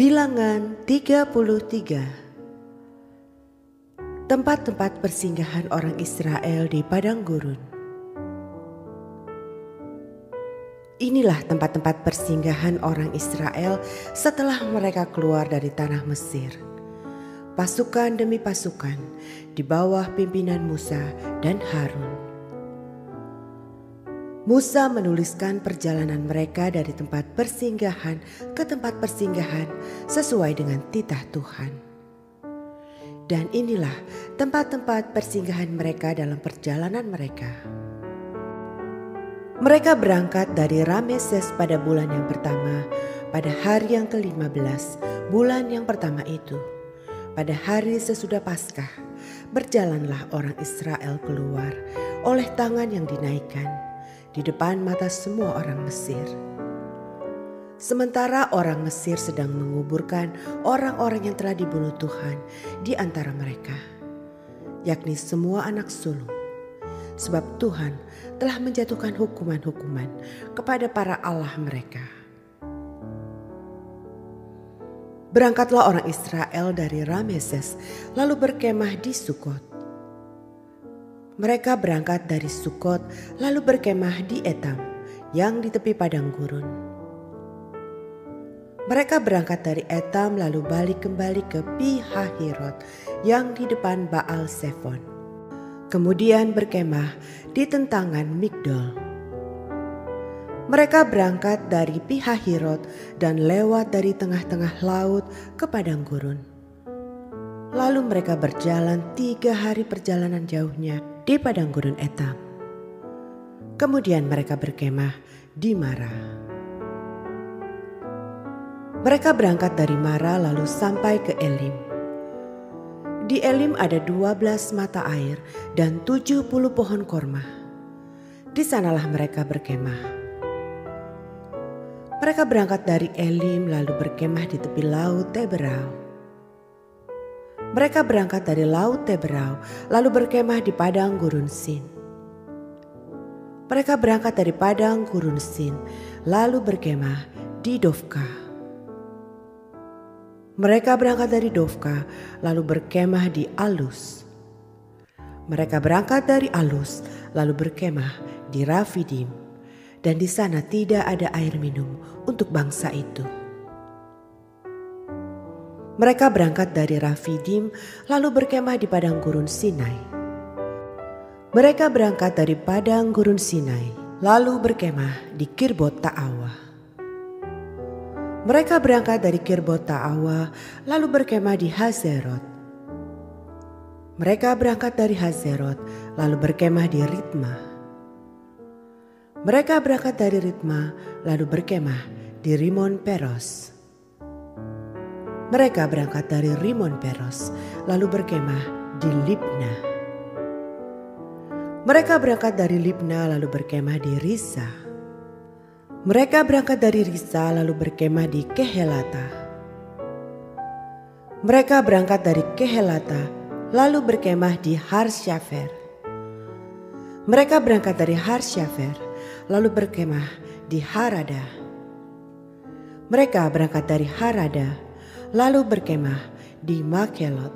Bilangan 33. Tempat-tempat persinggahan orang Israel di padang gurun. Inilah tempat-tempat persinggahan orang Israel setelah mereka keluar dari tanah Mesir. Pasukan demi pasukan di bawah pimpinan Musa dan Harun. Musa menuliskan perjalanan mereka dari tempat persinggahan ke tempat persinggahan sesuai dengan titah Tuhan. Dan inilah tempat-tempat persinggahan mereka dalam perjalanan mereka. Mereka berangkat dari Rameses pada bulan yang pertama, pada hari yang ke-15 bulan yang pertama itu. Pada hari sesudah Paskah, berjalanlah orang Israel keluar oleh tangan yang dinaikkan di depan mata semua orang Mesir. Sementara orang Mesir sedang menguburkan orang-orang yang telah dibunuh Tuhan di antara mereka, yakni semua anak sulung. Sebab Tuhan telah menjatuhkan hukuman-hukuman kepada para allah mereka. Berangkatlah orang Israel dari Rameses lalu berkemah di Sukot. Mereka berangkat dari Sukot lalu berkemah di Etam yang di tepi padang gurun. Mereka berangkat dari Etam lalu balik kembali ke Pi-hahirot yang di depan Baal Sefon. Kemudian berkemah di tentangan Migdol. Mereka berangkat dari Pi-hahirot dan lewat dari tengah-tengah laut ke padang gurun. Lalu mereka berjalan 3 hari perjalanan jauhnya di padang gurun Etam. Kemudian mereka berkemah di Mara. Mereka berangkat dari Mara lalu sampai ke Elim. Di Elim ada 12 mata air dan 70 pohon korma. Di sanalah mereka berkemah. Mereka berangkat dari Elim lalu berkemah di tepi laut Teberau. Mereka berangkat dari laut Teberau lalu berkemah di padang gurun Sin. Mereka berangkat dari padang gurun Sin lalu berkemah di Dofka. Mereka berangkat dari Dofka lalu berkemah di Alus. Mereka berangkat dari Alus lalu berkemah di Rafidim, dan di sana tidak ada air minum untuk bangsa itu. Mereka berangkat dari Rafidim lalu berkemah di padang gurun Sinai. Mereka berangkat dari padang gurun Sinai lalu berkemah di Kirbot Ta'awa. Mereka berangkat dari Kirbot Ta'awa lalu berkemah di Hazerot. Mereka berangkat dari Hazerot lalu berkemah di Ritma. Mereka berangkat dari Ritma lalu berkemah di Rimon Peros. Mereka berangkat dari Rimon Peros lalu berkemah di Libna. Mereka berangkat dari Libna lalu berkemah di Risa. Mereka berangkat dari Risa lalu berkemah di Kehelata. Mereka berangkat dari Kehelata lalu berkemah di Harsyafer. Mereka berangkat dari Harsyafer lalu berkemah di Harada. Mereka berangkat dari Harada lalu berkemah di Makelot.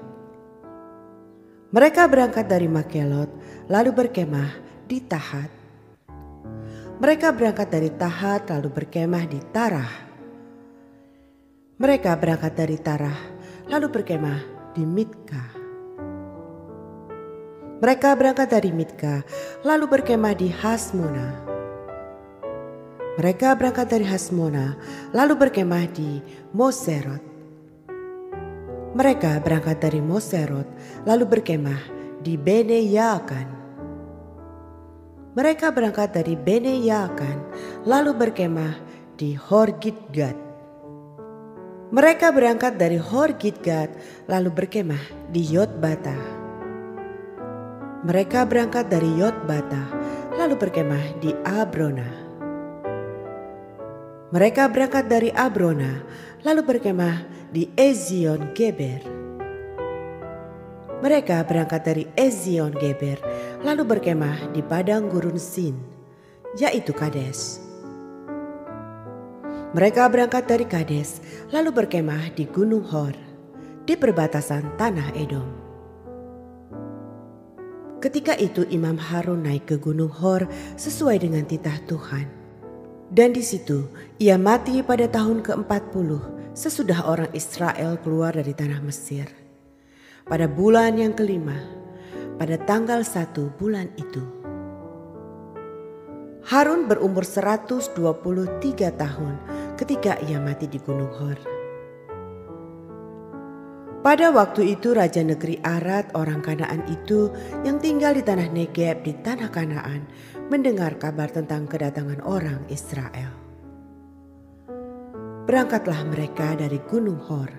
Mereka berangkat dari Makelot lalu berkemah di Tahat. Mereka berangkat dari Tahat lalu berkemah di Tarah. Mereka berangkat dari Tarah lalu berkemah di Mitka. Mereka berangkat dari Mitka lalu berkemah di Hasmona. Mereka berangkat dari Hasmona lalu berkemah di Moserot. Mereka berangkat dari Moserot lalu berkemah di Bene Yaakan. Mereka berangkat dari Bene Yaakan lalu berkemah di Hor-Gidgad. Mereka berangkat dari Hor-Gidgad lalu berkemah di Yotbata. Mereka berangkat dari Yotbata lalu berkemah di Abrona. Mereka berangkat dari Abrona lalu berkemah di Ezion Geber. Mereka berangkat dari Ezion Geber lalu berkemah di padang gurun Sin, yaitu Kades. Mereka berangkat dari Kades, lalu berkemah di Gunung Hor, di perbatasan tanah Edom. Ketika itu Imam Harun naik ke Gunung Hor sesuai dengan titah Tuhan. Dan di situ ia mati pada tahun ke-40 sesudah orang Israel keluar dari tanah Mesir. Pada bulan yang kelima, pada tanggal 1 bulan itu. Harun berumur 123 tahun ketika ia mati di Gunung Hor. Pada waktu itu Raja negeri Arad orang Kanaan itu yang tinggal di tanah Negeb di tanah Kanaan mendengar kabar tentang kedatangan orang Israel. Berangkatlah mereka dari Gunung Hor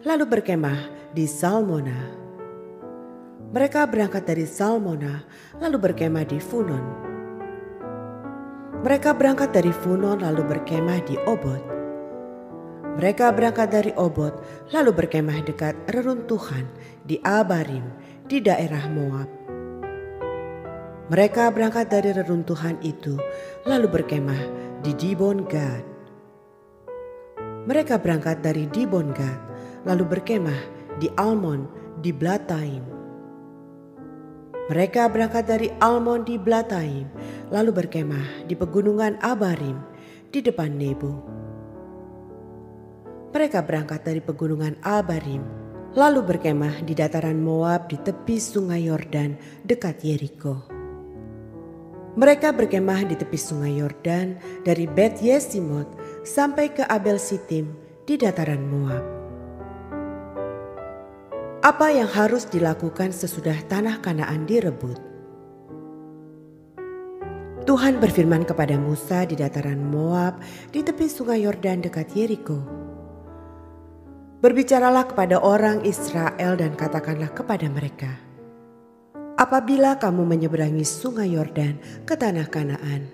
lalu berkemah di Salmona. Mereka berangkat dari Salmona lalu berkemah di Funon. Mereka berangkat dari Funon lalu berkemah di Obot. Mereka berangkat dari Obot lalu berkemah dekat reruntuhan di Abarim di daerah Moab. Mereka berangkat dari reruntuhan itu lalu berkemah di Dibon Gad. Mereka berangkat dari Dibon Gad lalu berkemah di Almon di Blataim. Mereka berangkat dari Almon di Blataim lalu berkemah di pegunungan Abarim di depan Nebo. Mereka berangkat dari pegunungan Abarim, lalu berkemah di dataran Moab di tepi sungai Yordan dekat Yeriko. Mereka berkemah di tepi sungai Yordan dari Bet Yesimot sampai ke Abel Sitim di dataran Moab. Apa yang harus dilakukan sesudah tanah Kanaan direbut? Tuhan berfirman kepada Musa di dataran Moab di tepi sungai Yordan dekat Yeriko. Berbicaralah kepada orang Israel dan katakanlah kepada mereka, apabila kamu menyeberangi sungai Yordan ke tanah Kanaan,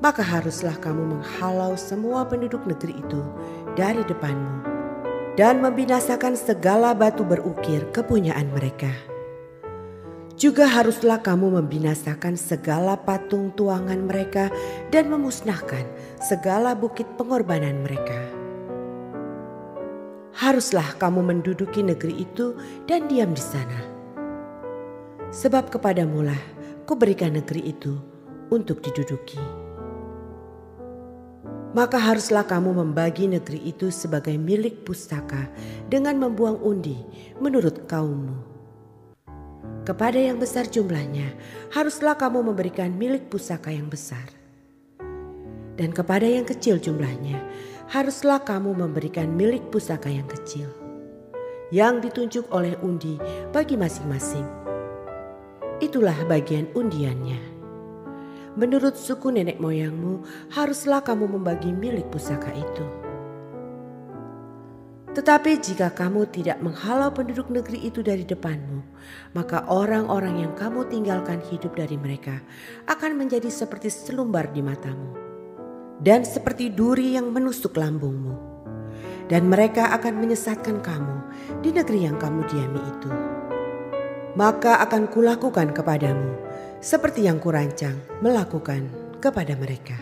maka haruslah kamu menghalau semua penduduk negeri itu dari depanmu dan membinasakan segala batu berukir kepunyaan mereka. Juga haruslah kamu membinasakan segala patung tuangan mereka dan memusnahkan segala bukit pengorbanan mereka. Haruslah kamu menduduki negeri itu dan diam di sana. Sebab kepadamulah kuberikan negeri itu untuk diduduki. Maka haruslah kamu membagi negeri itu sebagai milik pustaka dengan membuang undi menurut kaummu. Kepada yang besar jumlahnya haruslah kamu memberikan milik pusaka yang besar. Dan kepada yang kecil jumlahnya haruslah kamu memberikan milik pusaka yang kecil, yang ditunjuk oleh undi bagi masing-masing. Itulah bagian undiannya. Menurut suku nenek moyangmu haruslah kamu membagi milik pusaka itu. Tetapi jika kamu tidak menghalau penduduk negeri itu dari depanmu, maka orang-orang yang kamu tinggalkan hidup dari mereka akan menjadi seperti selumbar di matamu dan seperti duri yang menusuk lambungmu. Dan mereka akan menyesatkan kamu di negeri yang kamu diami itu. Maka akan kulakukan kepadamu seperti yang kurancang melakukan kepada mereka.